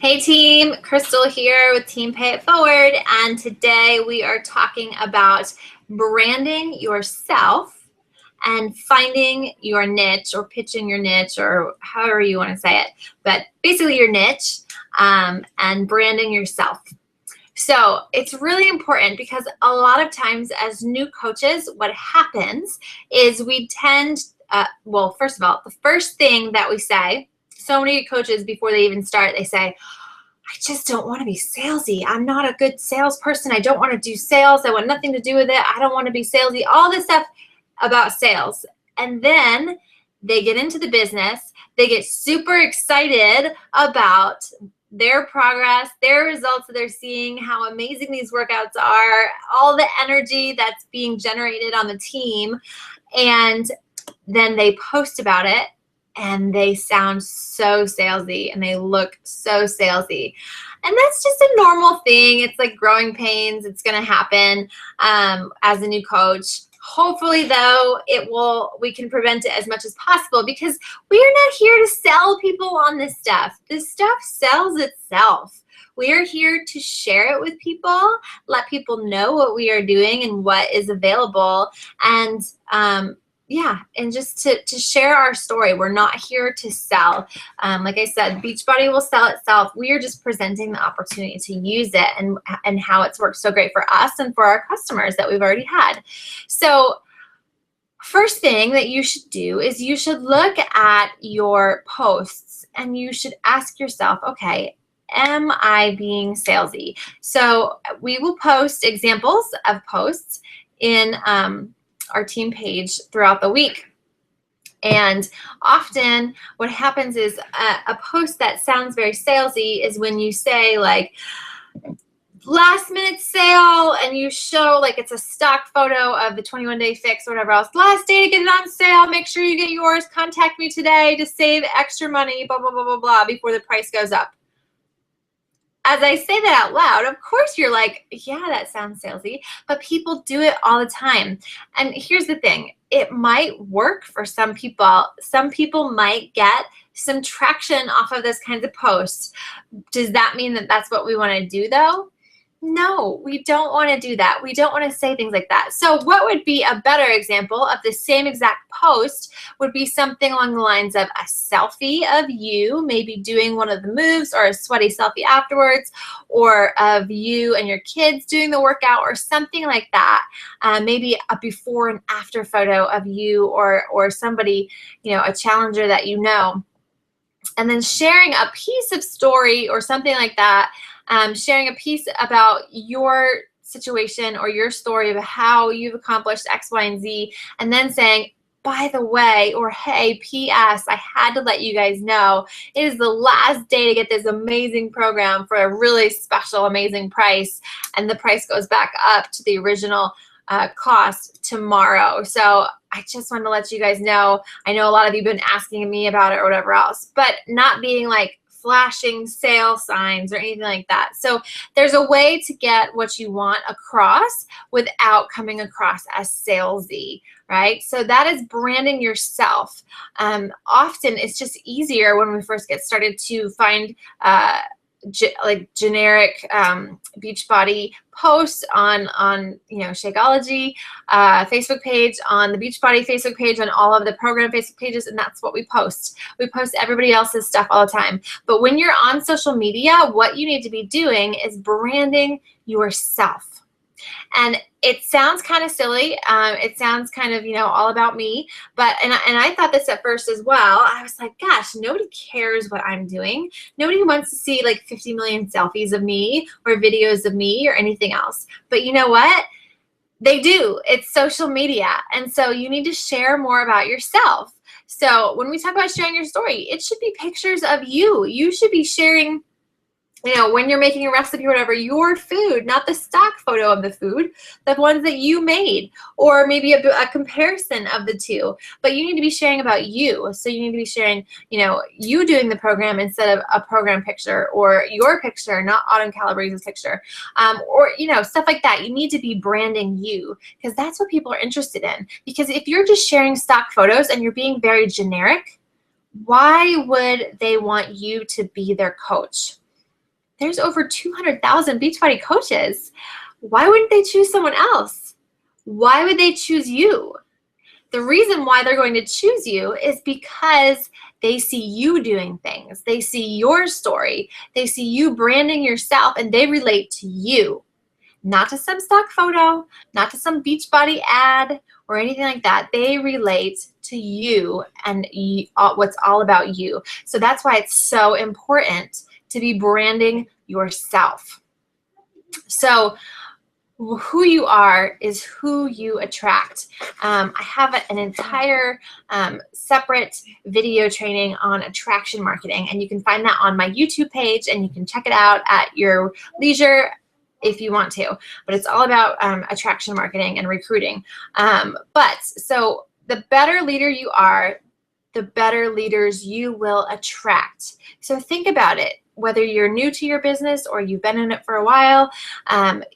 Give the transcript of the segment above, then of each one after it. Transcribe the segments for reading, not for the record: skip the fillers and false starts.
Hey team, Crystal here with Team Pay It Forward, and today we are talking about branding yourself and finding your niche or pitching your niche or however you want to say it, but basically your niche and branding yourself. So it's really important because a lot of times as new coaches, what happens is we tend, well, first of all, the first thing that we say, so many coaches before they even start, they say, I just don't want to be salesy. I'm not a good salesperson. I don't want to do sales. I want nothing to do with it. I don't want to be salesy. All this stuff about sales. And then they get into the business. They get super excited about their progress, their results that they're seeing, how amazing these workouts are, all the energy that's being generated on the team. And then they post about it. And they sound so salesy and they look so salesy. And that's just a normal thing. It's like growing pains. It's going to happen as a new coach. Hopefully, though, we can prevent it as much as possible because we are not here to sell people on this stuff. This stuff sells itself. We are here to share it with people, let people know what we are doing and what is available, and and just to share our story. We're not here to sell. Like I said, Beachbody will sell itself. We are just presenting the opportunity to use it and how it's worked so great for us and for our customers that we've already had. So first thing that you should do is you should look at your posts and you should ask yourself, okay, am I being salesy? So we will post examples of posts in our team page throughout the week. And often what happens is a post that sounds very salesy is when you say like last minute sale and you show like it's a stock photo of the 21-day fix or whatever else. Last day to get it on sale. Make sure you get yours. Contact me today to save extra money, blah, blah, blah, blah, blah, before the price goes up. As I say that out loud, of course you're like, yeah, that sounds salesy, but people do it all the time. And here's the thing, it might work for some people. Some people might get some traction off of those kinds of posts. Does that mean that that's what we want to do though? No, we don't want to do that. We don't want to say things like that. So what would be a better example of the same exact post would be something along the lines of a selfie of you maybe doing one of the moves or a sweaty selfie afterwards, or of you and your kids doing the workout or something like that. Maybe a before and after photo of you or somebody, a challenger that you know. And then sharing a piece of story or something like that. Sharing a piece about your situation or your story of how you've accomplished X, Y, and Z, and then saying, by the way, or hey, P.S., I had to let you guys know, it is the last day to get this amazing program for a really special, amazing price, and the price goes back up to the original cost tomorrow. So I just wanted to let you guys know. I know a lot of you have been asking me about it or whatever else, but not being like flashing sale signs or anything like that. So there's a way to get what you want across without coming across as salesy, right? So that is branding yourself. Often it's just easier when we first get started to find generic Beachbody posts on Shakeology Facebook page, on the Beachbody Facebook page, on all of the program Facebook pages, and that's what we post. We post everybody else's stuff all the time. But when you're on social media, what you need to be doing is branding yourself. And it sounds kind of silly. It sounds kind of, all about me. But, and I thought this at first as well. I was like, gosh, nobody cares what I'm doing. Nobody wants to see like 50 million selfies of me or videos of me or anything else. But you know what? They do. It's social media. And so you need to share more about yourself. So when we talk about sharing your story, it should be pictures of you. You should be sharing, when you're making a recipe or whatever, your food, not the stock photo of the food, the ones that you made, or maybe a comparison of the two. But you need to be sharing about you. So you need to be sharing, you doing the program instead of a program picture, or your picture, not Autumn Calabrese's picture, or, stuff like that. You need to be branding you because that's what people are interested in. Because if you're just sharing stock photos and you're being very generic, why would they want you to be their coach? There's over 200,000 Beachbody coaches. Why wouldn't they choose someone else? Why would they choose you? The reason why they're going to choose you is because they see you doing things. They see your story. They see you branding yourself, and they relate to you. Not to some stock photo, not to some Beachbody ad or anything like that. They relate to you and what's all about you. So that's why it's so important to be branding yourself. So who you are is who you attract. I have an entire separate video training on attraction marketing, and you can find that on my YouTube page, and you can check it out at your leisure if you want to. But it's all about attraction marketing and recruiting. So the better leader you are, the better leaders you will attract. So think about it. Whether you're new to your business or you've been in it for a while,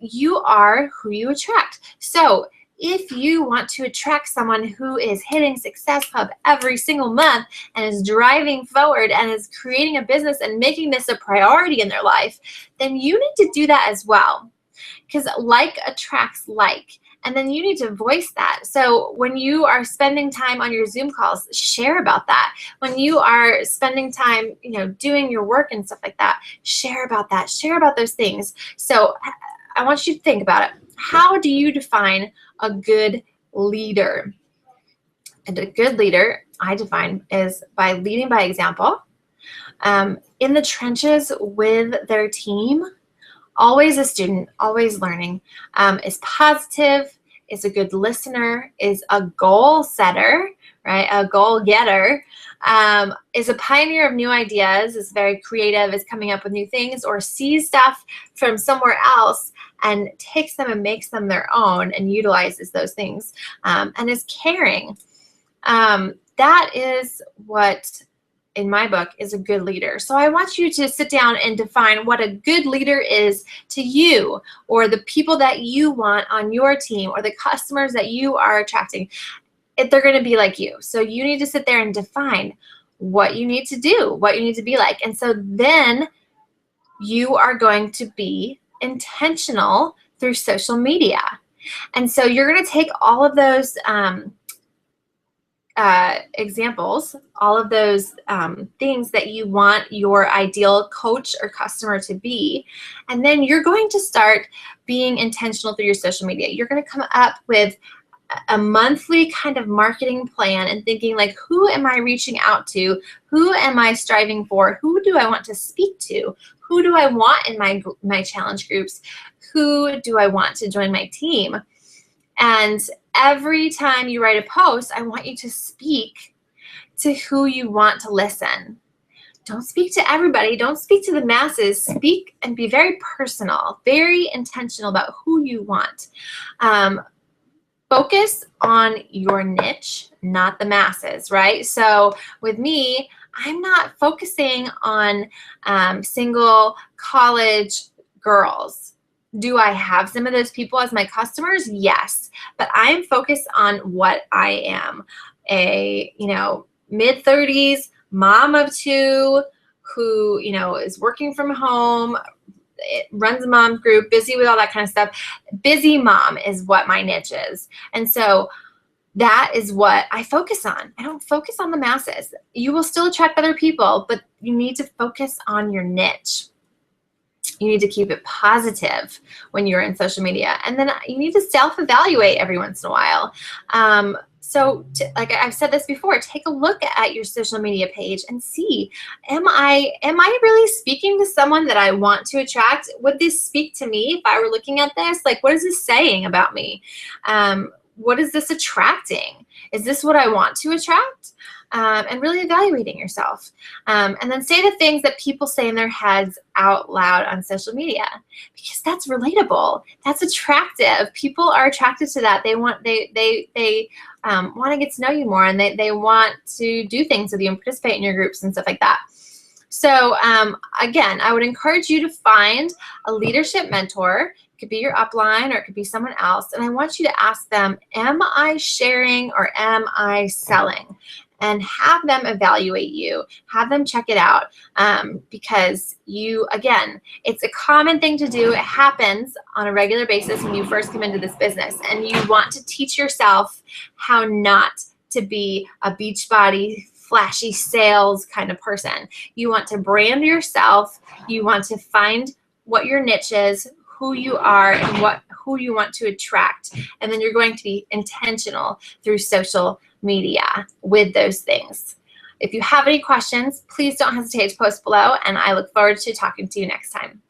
you are who you attract. So if you want to attract someone who is hitting Success Hub every single month and is driving forward and is creating a business and making this a priority in their life, then you need to do that as well, because like attracts like. And then you need to voice that. So when you are spending time on your Zoom calls, share about that. When you are spending time, doing your work and stuff like that, share about that. Share about those things. So I want you to think about it. How do you define a good leader? And a good leader, I define, is by leading by example, in the trenches with their team, always a student, always learning, is positive, is a good listener, is a goal setter, right? A goal getter, is a pioneer of new ideas, is very creative, is coming up with new things, or sees stuff from somewhere else and takes them and makes them their own and utilizes those things, and is caring. That is what, in my book, is a good leader. So I want you to sit down and define what a good leader is to you, or the people that you want on your team, or the customers that you are attracting. If they're going to be like you. So you need to sit there and define what you need to do, what you need to be like. And so then you are going to be intentional through social media. And so you're going to take all of those examples, all of those things that you want your ideal coach or customer to be, and then you're going to start being intentional through your social media. You're going to come up with a monthly kind of marketing plan and thinking like, who am I reaching out to? Who am I striving for? Who do I want to speak to? Who do I want in my challenge groups? Who do I want to join my team? And every time you write a post, I want you to speak to who you want to listen. Don't speak to everybody. Don't speak to the masses. Speak and be very personal, very intentional about who you want. Focus on your niche, not the masses, right? So with me, I'm not focusing on single college girls. Do I have some of those people as my customers? Yes, but I'm focused on what I am, a mid-30s mom of two who is working from home, runs a mom group, busy with all that kind of stuff. Busy mom is what my niche is, and so that is what I focus on. I don't focus on the masses. You will still attract other people, but you need to focus on your niche. You need to keep it positive when you're in social media. And then you need to self-evaluate every once in a while. Like I've said this before, take a look at your social media page and see, am I really speaking to someone that I want to attract? Would this speak to me if I were looking at this? Like, what is this saying about me? What is this attracting? Is this what I want to attract? And really evaluating yourself. And then say the things that people say in their heads out loud on social media, because that's relatable. That's attractive. People are attracted to that. They want to get to know you more, and they want to do things with you and participate in your groups and stuff like that. So again, I would encourage you to find a leadership mentor. It could be your upline, or it could be someone else. And I want you to ask them, am I sharing or am I selling? and have them evaluate you, have them check it out, because again, it's a common thing to do. It happens on a regular basis when you first come into this business, and you want to teach yourself how not to be a Beachbody, flashy sales kind of person. You want to brand yourself. You want to find what your niche is, who you are, and who you want to attract. And then you're going to be intentional through social media with those things. If you have any questions, please don't hesitate to post below, and I look forward to talking to you next time.